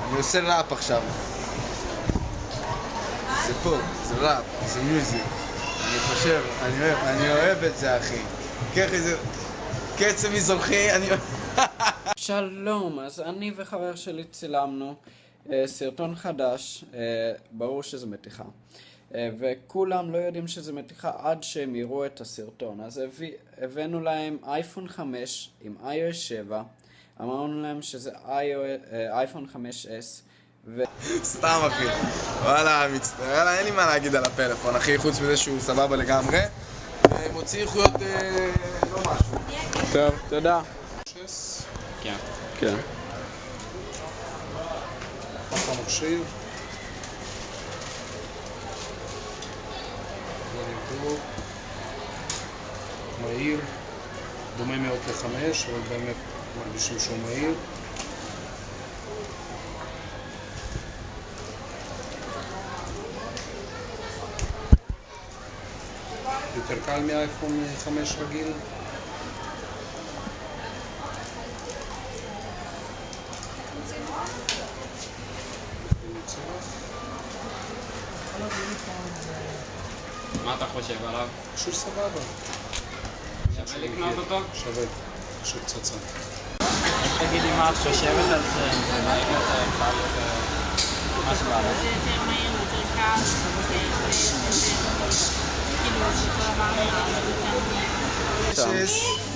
אני עושה ראפ עכשיו. זה פופ, זה ראפ, זה מיוזיק. אני חושב, אני אוהב את זה, אחי. קח איזה קצב מזרחי, אני אוהב... שלום, אז אני וחבר שלי צילמנו סרטון חדש, ברור שזה מתיחה. וכולם לא יודעים שזה מתיחה עד שהם יראו את הסרטון. אז הבאנו להם אייפון 5 עם iOS 7, אמרנו להם שזה אייפון 5S. סתם אחי, וואלה, מצטער, אין לי מה להגיד על הפלאפון אחי, חוץ מזה שהוא סבבה לגמרי. מוציא איכויות לא משהו. טוב, תודה. כן. כן. ככה מכשיר. זה נבדוק. מהיר. דומה מאוד ל-5, אבל באמת מרגישים שהוא מהיר. יותר קל מאייפון 5 רגיל. מה אתה חושב עליו? פשוט סבבה. שווה לקנות אותו? שווה. פשוט פצצה. איך תגידי מה את חושבת על זה? זה מהיר יותר, קל יותר? מה שבא לך? זה יותר מהיר, יותר קל,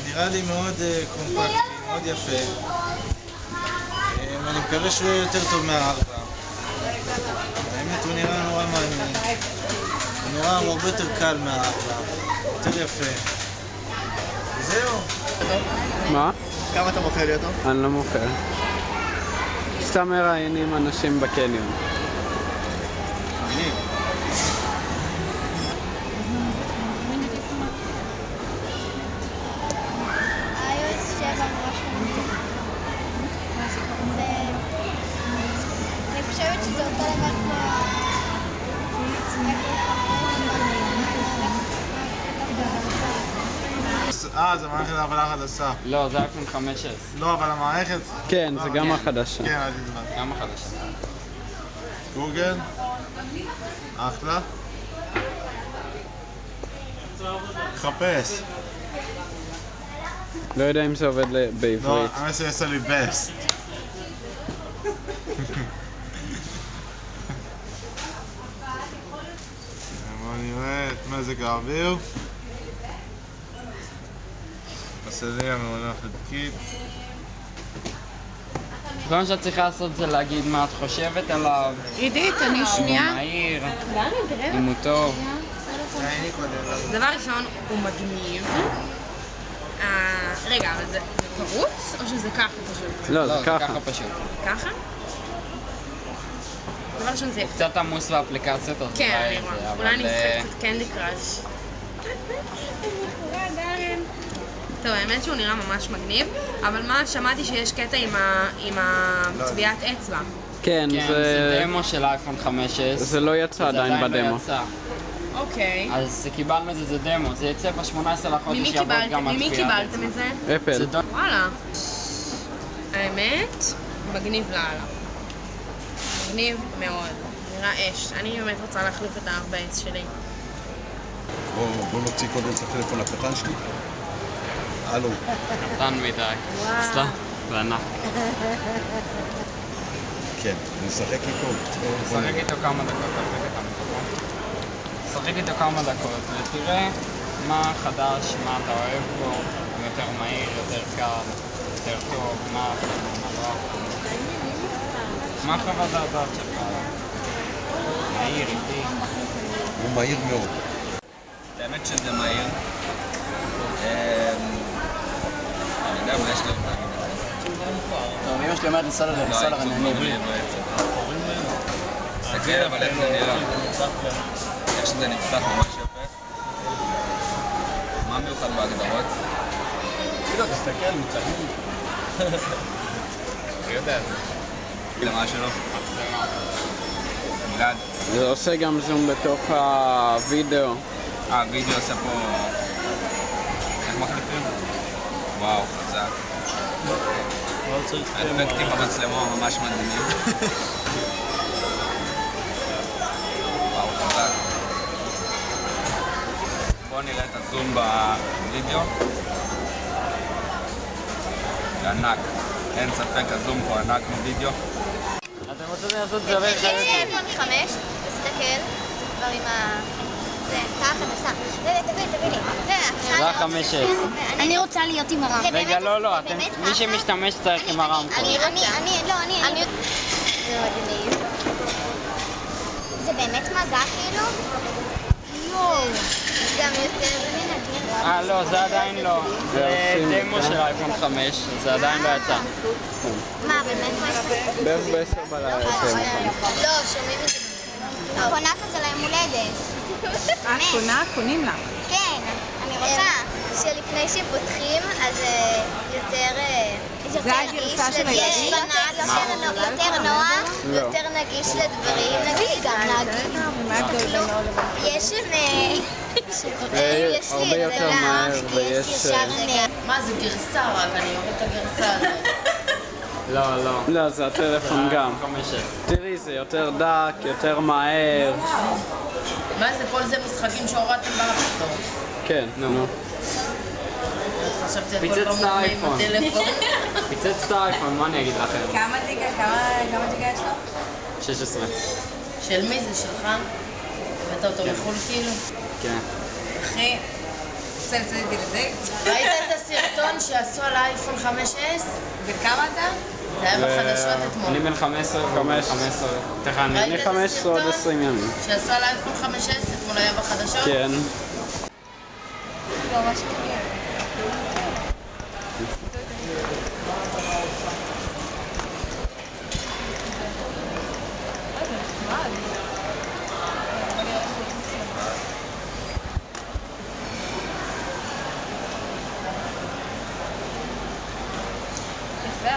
נראה לי מאוד קומפקטי, מאוד יפה. אני מקווה שהוא יהיה יותר טוב מהארבע. האמת הוא נראה נורא מעניין. הוא נראה הרבה יותר קל מהארבע, יותר יפה. וזהו. מה? כמה אתה מוכר לי אותו? אני לא מוכר. סתם מראיינים אנשים בקניון. iOS 7 ממש מעניין. אני חושבת שזה אותו דבר כמו זה מערכת הפעלה חדשה. לא, זה אייפון 5S. לא, אבל המערכת... כן, זה גם החדשה. כן, אל תדבר. גם החדשה. גוגל. אחלה. חפש. לא יודע אם זה עובד לא, בעברית. האמת שיעשה לי בסט. בוא נראה את מזג האוויר. הסליה מעונה חלקית. כל מה שאת צריכה לעשות זה להגיד מה את חושבת עליו. עידית, אני אם הוא שנייה. מהיר, אם הוא טוב. דבר ראשון, הוא מגניב. רגע, אבל זה פרוץ או שזה ככה פשוט? לא, זה ככה. ככה פשוט. ככה? דבר ראשון זה... הוא קצת עמוס באפליקציות, אז כן, אולי אני זה, רואה. אבל... אולי אני אשחק קצת קנדי קראש. טוב, האמת שהוא נראה ממש מגניב, אבל מה, שמעתי שיש קטע עם הצביעת אצבע. כן, כן, זה דמו של אייפון 5S. זה לא יצא עדיין בדמו. אוקיי. אז קיבלנו את זה, זה דמו, זה יצא ב-18 לחודש, ממי יעבוד גם קיבלתם? ממי הצפייה קיבלתם את זה? אפל. וואלה. האמת, מגניב לאללה. מגניב מאוד. נראה אש. אני באמת רוצה להחליף את ה-4S שלי. בוא נוציא קודם את הטלפון הקטן שלי. הלו. קטן מדי. סתם, זה ענק. כן, אני אשחק איתו. שחק איתו כמה דקות, תחזיק את המיקרופון. שחק איתו כמה דקות ותראה מה חדש, מה אתה אוהב בו, הוא יותר מהיר, יותר קל, יותר טוב, מה לא. מה חוות הדעת שלך? מהיר, איטי. הוא מהיר מאוד. באמת שזה מהיר. אני יודע מה יש לי להגיד על זה. טוב, אמא שלי אומרת לסלר עניינים. תסתכל אבל איך זה נראה. איך שזה נפתח ממש יפה. מה מיוחד בהגדרות? תסתכל, מצלמים. אני יודע את זה. למה שלא? גלעד. זה עושה גם זום בתוך הווידאו. הווידאו עושה פה... איך מחליפים? וואו, חזק. אבל צריך... האפקטים במצלמה ממש מדהימים. וואו, חזק. בואו נראה את הזום בווידאו. זה ענק. אין ספק, הזום פה ענק בווידאו. אתם רוצים לעשות זה עבר חייבת? אייפון 5, תסתכל, כבר עם ה... זה, ככה נסע. תביא לי. זה ה-5S. אני רוצה להיות עם הרם. רגע, לא, מי שמשתמש צריך עם הרמקול. אני זה מדהים. זה באמת מגע כאילו? יואו. גם יותר מנגן. לא, זה עדיין לא. זה דמו של אייפון 5, זה עדיין לא יצא. מה, באמת מה יש? בערך ב-10 בלילה לא, שומעים את זה. קונה כזה ליום הולדת. קונה? קונים לה. כן, אני רוצה. שלפני שפותחים, אז יותר... זה הגרסה של הילדים? יותר נוח, יותר נגיש לדברים, נגיד גם להגיד. יש הרבה יותר מהר ויש... מה זה גרסה רק? אני אוהבת את הגרסה הזאת. לא, זה הטלפון גם. תראי, זה יותר דק, יותר מהר. מה זה? כל זה משחקים שהורדתם באפסטור. כן, נו. חשבתי הכל לא מובנה עם הטלפון. פיצץ את האייפון, מה אני אגיד לכם? כמה ג'יגה יש לו? 16. של מי זה? שלך? הבאת אותו מחו"ל כאילו? כן. אחי, ראית את הסרטון שעשו על האייפון 5S? וכמה אתה? זה היה בחדשות אתמול. אני בן 15. אני 15 עוד 20 ימים. שעשו על האייפון 5S אתמול היה בחדשות? כן. יפה.